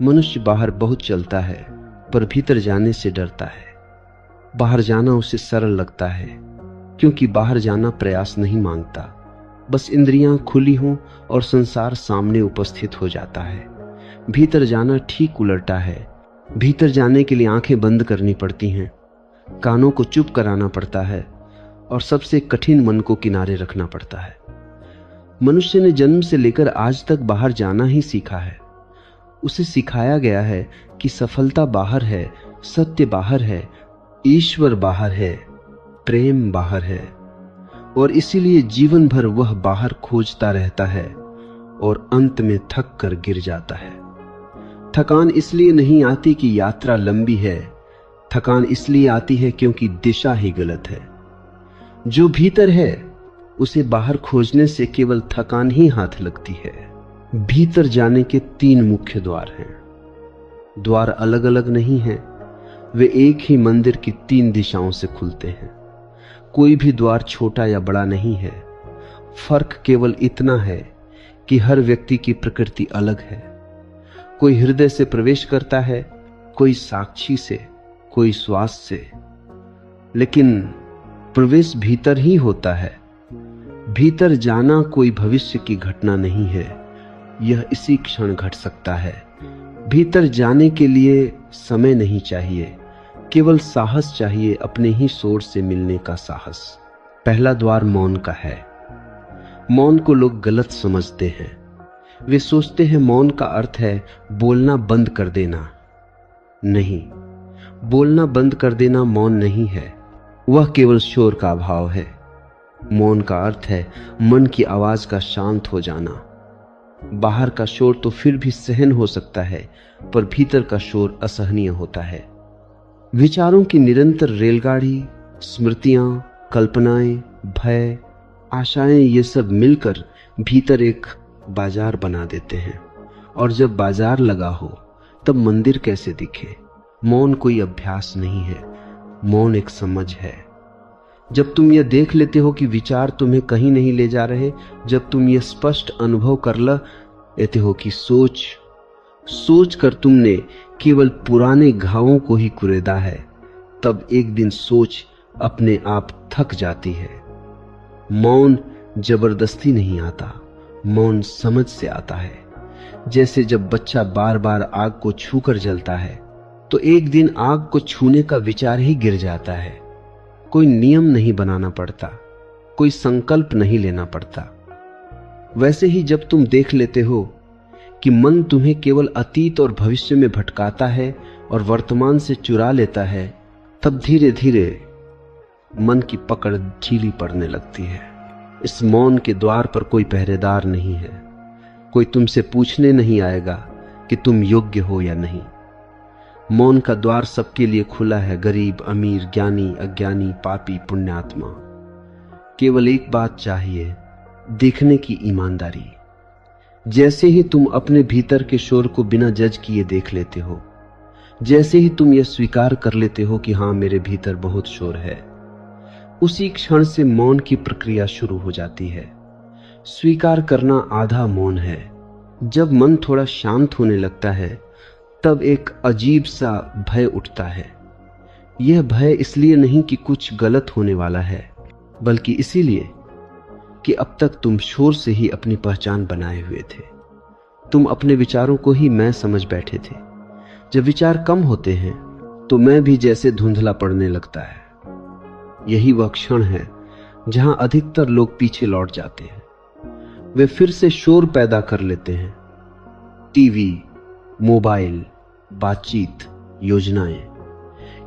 मनुष्य बाहर बहुत चलता है पर भीतर जाने से डरता है। बाहर जाना उसे सरल लगता है क्योंकि बाहर जाना प्रयास नहीं मांगता, बस इंद्रियां खुली हों और संसार सामने उपस्थित हो जाता है। भीतर जाना ठीक उलटा है। भीतर जाने के लिए आंखें बंद करनी पड़ती हैं, कानों को चुप कराना पड़ता है और सबसे कठिन मन को किनारे रखना पड़ता है। मनुष्य ने जन्म से लेकर आज तक बाहर जाना ही सीखा है। उसे सिखाया गया है कि सफलता बाहर है, सत्य बाहर है, ईश्वर बाहर है, प्रेम बाहर है, और इसीलिए जीवन भर वह बाहर खोजता रहता है और अंत में थक कर गिर जाता है। थकान इसलिए नहीं आती कि यात्रा लंबी है, थकान इसलिए आती है क्योंकि दिशा ही गलत है। जो भीतर है उसे बाहर खोजने से केवल थकान ही हाथ लगती है। भीतर जाने के 3 मुख्य द्वार हैं। द्वार अलग अलग नहीं हैं, वे एक ही मंदिर की 3 दिशाओं से खुलते हैं। कोई भी द्वार छोटा या बड़ा नहीं है, फर्क केवल इतना है कि हर व्यक्ति की प्रकृति अलग है। कोई हृदय से प्रवेश करता है, कोई साक्षी से, कोई श्वास से, लेकिन प्रवेश भीतर ही होता है। भीतर जाना कोई भविष्य की घटना नहीं है, यह इसी क्षण घट सकता है। भीतर जाने के लिए समय नहीं चाहिए, केवल साहस चाहिए, अपने ही सोच से मिलने का साहस। पहला द्वार मौन का है। मौन को लोग गलत समझते हैं। वे सोचते हैं मौन का अर्थ है बोलना बंद कर देना। नहीं, बोलना बंद कर देना मौन नहीं है, वह केवल शोर का अभाव है। मौन का अर्थ है मन की आवाज का शांत हो जाना। बाहर का शोर तो फिर भी सहन हो सकता है, पर भीतर का शोर असहनीय होता है। विचारों की निरंतर रेलगाड़ी, स्मृतियां, कल्पनाएं, भय, आशाएं, ये सब मिलकर भीतर एक बाजार बना देते हैं। और जब बाजार लगा हो तब मंदिर कैसे दिखे? मौन कोई अभ्यास नहीं है, मौन एक समझ है। जब तुम यह देख लेते हो कि विचार तुम्हें कहीं नहीं ले जा रहे, जब तुम यह स्पष्ट अनुभव कर लेते हो कि सोच कर तुमने केवल पुराने घावों को ही कुरेदा है, तब एक दिन सोच अपने आप थक जाती है। मौन जबरदस्ती नहीं आता, मौन समझ से आता है। जैसे जब बच्चा बार बार आग को छूकर जलता है तो एक दिन आग को छूने का विचार ही गिर जाता है। कोई नियम नहीं बनाना पड़ता, कोई संकल्प नहीं लेना पड़ता। वैसे ही जब तुम देख लेते हो कि मन तुम्हें केवल अतीत और भविष्य में भटकाता है और वर्तमान से चुरा लेता है, तब धीरे धीरे मन की पकड़ ढीली पड़ने लगती है। इस मौन के द्वार पर कोई पहरेदार नहीं है, कोई तुमसे पूछने नहीं आएगा कि तुम योग्य हो या नहीं। मौन का द्वार सबके लिए खुला है, गरीब, अमीर, ज्ञानी, अज्ञानी, पापी, पुण्यात्मा। केवल एक बात चाहिए, देखने की ईमानदारी। जैसे ही तुम अपने भीतर के शोर को बिना जज किए देख लेते हो, जैसे ही तुम यह स्वीकार कर लेते हो कि हाँ, मेरे भीतर बहुत शोर है, उसी क्षण से मौन की प्रक्रिया शुरू हो जाती है। स्वीकार करना आधा मौन है। जब मन थोड़ा शांत होने लगता है तब एक अजीब सा भय उठता है। यह भय इसलिए नहीं कि कुछ गलत होने वाला है, बल्कि इसीलिए कि अब तक तुम शोर से ही अपनी पहचान बनाए हुए थे। तुम अपने विचारों को ही मैं समझ बैठे थे। जब विचार कम होते हैं तो मैं भी जैसे धुंधला पड़ने लगता है। यही वह क्षण है जहां अधिकतर लोग पीछे लौट जाते हैं। वे फिर से शोर पैदा कर लेते हैं। टीवी, मोबाइल, बातचीत, योजनाएं,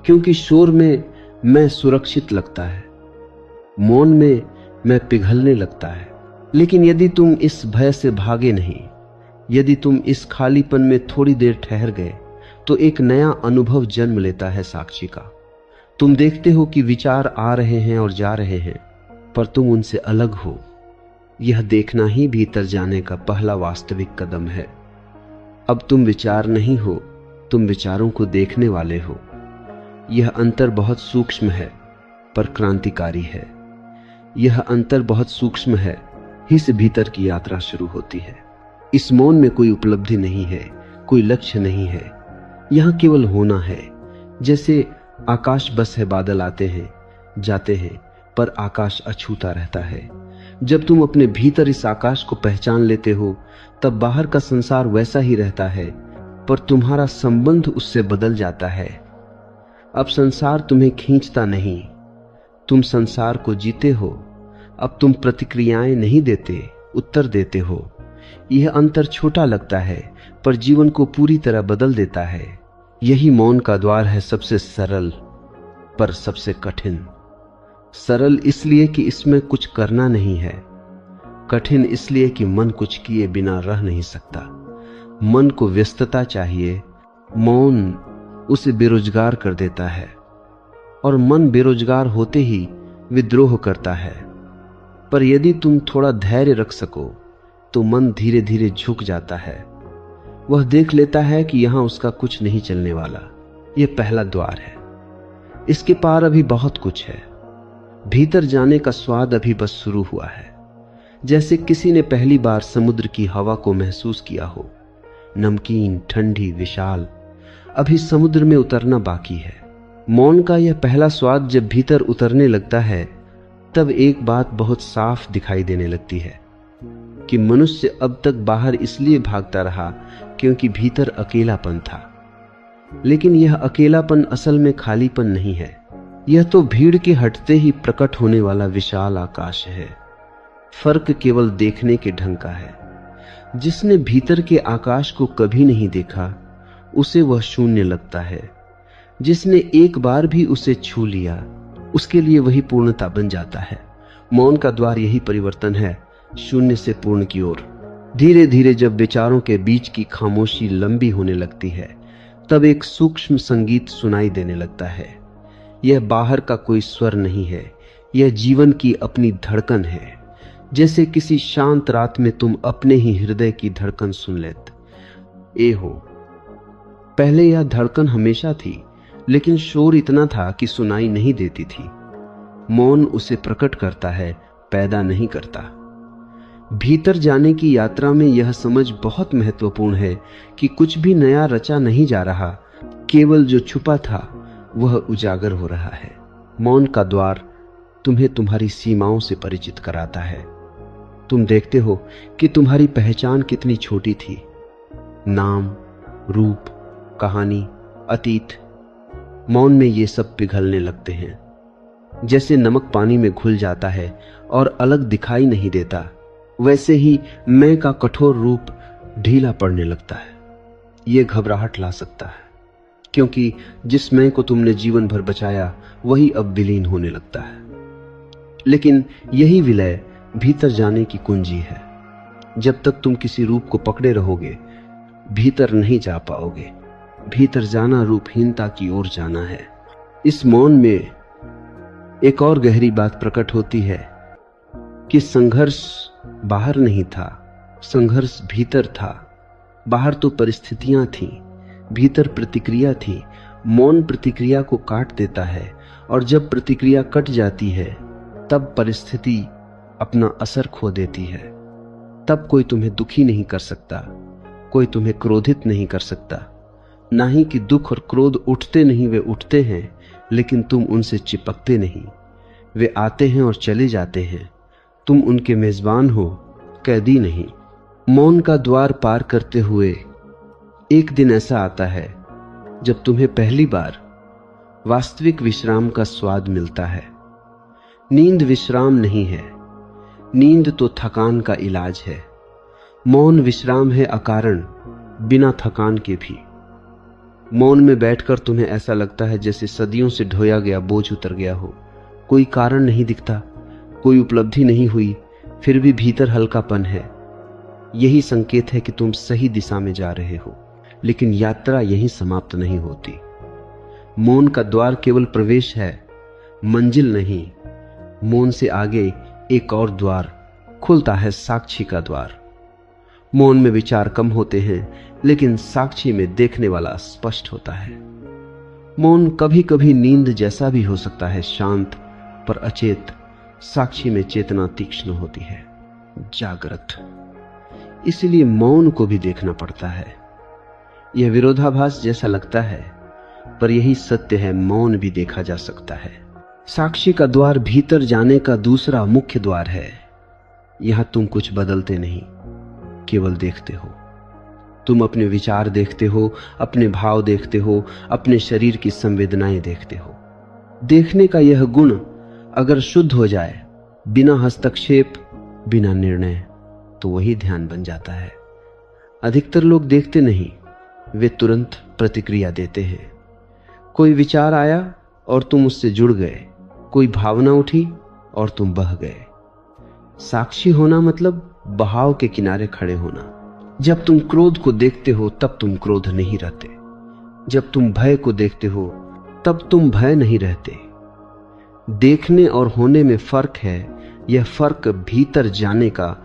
क्योंकि शोर में मैं सुरक्षित लगता है, मौन में मैं पिघलने लगता है। लेकिन यदि तुम इस भय से भागे नहीं, यदि तुम इस खालीपन में थोड़ी देर ठहर गए, तो एक नया अनुभव जन्म लेता है साक्षी का। तुम देखते हो कि विचार आ रहे हैं और जा रहे हैं, पर तुम उनसे अलग हो। यह देखना ही भीतर जाने का पहला वास्तविक कदम है। अब तुम विचार नहीं हो, तुम विचारों को देखने वाले हो। यह अंतर बहुत सूक्ष्म है पर क्रांतिकारी है। यह अंतर बहुत सूक्ष्म है, ही से भीतर की यात्रा शुरू होती है। इस मौन में कोई उपलब्धि नहीं है, कोई लक्ष्य नहीं है, यहाँ केवल होना है। जैसे आकाश बस है, बादल आते हैं जाते हैं पर आकाश अछूता रहता है। जब तुम अपने भीतर इस आकाश को पहचान लेते हो तब बाहर का संसार वैसा ही रहता है, पर तुम्हारा संबंध उससे बदल जाता है। अब संसार तुम्हें खींचता नहीं, तुम संसार को जीते हो। अब तुम प्रतिक्रियाएं नहीं देते, उत्तर देते हो। यह अंतर छोटा लगता है पर जीवन को पूरी तरह बदल देता है। यही मौन का द्वार है, सबसे सरल पर सबसे कठिन। सरल इसलिए कि इसमें कुछ करना नहीं है, कठिन इसलिए कि मन कुछ किए बिना रह नहीं सकता। मन को व्यस्तता चाहिए, मौन उसे बेरोजगार कर देता है, और मन बेरोजगार होते ही विद्रोह करता है। पर यदि तुम थोड़ा धैर्य रख सको तो मन धीरे धीरे झुक जाता है। वह देख लेता है कि यहां उसका कुछ नहीं चलने वाला। यह पहला द्वार है, इसके पार अभी बहुत कुछ है। भीतर जाने का स्वाद अभी बस शुरू हुआ है। जैसे किसी ने पहली बार समुद्र की हवा को महसूस किया हो, नमकीन, ठंडी, विशाल। अभी समुद्र में उतरना बाकी है। मौन का यह पहला स्वाद जब भीतर उतरने लगता है तब एक बात बहुत साफ दिखाई देने लगती है कि मनुष्य अब तक बाहर इसलिए भागता रहा क्योंकि भीतर अकेलापन था। लेकिन यह अकेलापन असल में खालीपन नहीं है, यह तो भीड़ के हटते ही प्रकट होने वाला विशाल आकाश है। फर्क केवल देखने के ढंग का है। जिसने भीतर के आकाश को कभी नहीं देखा उसे वह शून्य लगता है। जिसने एक बार भी उसे छू लिया उसके लिए वही पूर्णता बन जाता है। मौन का द्वार यही परिवर्तन है, शून्य से पूर्ण की ओर। धीरे धीरे जब विचारों के बीच की खामोशी लंबी होने लगती है तब एक सूक्ष्म संगीत सुनाई देने लगता है। यह बाहर का कोई स्वर नहीं है, यह जीवन की अपनी धड़कन है। जैसे किसी शांत रात में तुम अपने ही हृदय की धड़कन सुन लेते हो। पहले यह धड़कन हमेशा थी, लेकिन शोर इतना था कि सुनाई नहीं देती थी। मौन उसे प्रकट करता है, पैदा नहीं करता। भीतर जाने की यात्रा में यह समझ बहुत महत्वपूर्ण है कि कुछ भी नया रचा नहीं जा रहा, केवल जो छुपा था वह उजागर हो रहा है। मौन का द्वार तुम्हें तुम्हारी सीमाओं से परिचित कराता है। तुम देखते हो कि तुम्हारी पहचान कितनी छोटी थी। नाम, रूप, कहानी, अतीत, मौन में ये सब पिघलने लगते हैं। जैसे नमक पानी में घुल जाता है और अलग दिखाई नहीं देता, वैसे ही मैं का कठोर रूप ढीला पड़ने लगता है। ये घबराहट ला सकता है, क्योंकि जिस मैं को तुमने जीवन भर बचाया वही अब विलीन होने लगता है। लेकिन यही विलय भीतर जाने की कुंजी है। जब तक तुम किसी रूप को पकड़े रहोगे भीतर नहीं जा पाओगे। भीतर जाना रूपहीनता की ओर जाना है। इस मौन में एक और गहरी बात प्रकट होती है कि संघर्ष बाहर नहीं था, संघर्ष भीतर था। बाहर तो परिस्थितियां थीं, भीतर प्रतिक्रिया थी। मौन प्रतिक्रिया को काट देता है, और जब प्रतिक्रिया कट जाती है तब परिस्थिति अपना असर खो देती है। तब कोई तुम्हें दुखी नहीं कर सकता, कोई तुम्हें क्रोधित नहीं कर सकता। ना ही कि दुख और क्रोध उठते नहीं, वे उठते हैं, लेकिन तुम उनसे चिपकते नहीं। वे आते हैं और चले जाते हैं, तुम उनके मेजबान हो, कैदी नहीं। मौन का द्वार पार करते हुए एक दिन ऐसा आता है जब तुम्हें पहली बार वास्तविक विश्राम का स्वाद मिलता है। नींद विश्राम नहीं है, नींद तो थकान का इलाज है। मौन विश्राम है अकारण, बिना थकान के भी। मौन में बैठकर तुम्हें ऐसा लगता है जैसे सदियों से ढोया गया बोझ उतर गया हो। कोई कारण नहीं दिखता, कोई उपलब्धि नहीं हुई, फिर भी भीतर हल्कापन है। यही संकेत है कि तुम सही दिशा में जा रहे हो। लेकिन यात्रा यहीं समाप्त नहीं होती। मौन का द्वार केवल प्रवेश है, मंजिल नहीं। मौन से आगे एक और द्वार खुलता है, साक्षी का द्वार। मौन में विचार कम होते हैं, लेकिन साक्षी में देखने वाला स्पष्ट होता है। मौन कभी कभी नींद जैसा भी हो सकता है, शांत पर अचेत। साक्षी में चेतना तीक्ष्ण होती है, जागृत। इसलिए मौन को भी देखना पड़ता है। यह विरोधाभास जैसा लगता है, पर यही सत्य है, मौन भी देखा जा सकता है। साक्षी का द्वार भीतर जाने का दूसरा मुख्य द्वार है। यहां तुम कुछ बदलते नहीं, केवल देखते हो। तुम अपने विचार देखते हो, अपने भाव देखते हो, अपने शरीर की संवेदनाएं देखते हो। देखने का यह गुण अगर शुद्ध हो जाए, बिना हस्तक्षेप, बिना निर्णय, तो वही ध्यान बन जाता है। अधिकतर लोग देखते नहीं, वे तुरंत प्रतिक्रिया देते हैं। कोई विचार आया और तुम उससे जुड़ गए, कोई भावना उठी और तुम बह गए। साक्षी होना मतलब बहाव के किनारे खड़े होना। जब तुम क्रोध को देखते हो तब तुम क्रोध नहीं रहते, जब तुम भय को देखते हो तब तुम भय नहीं रहते। देखने और होने में फर्क है। यह फर्क भीतर जाने का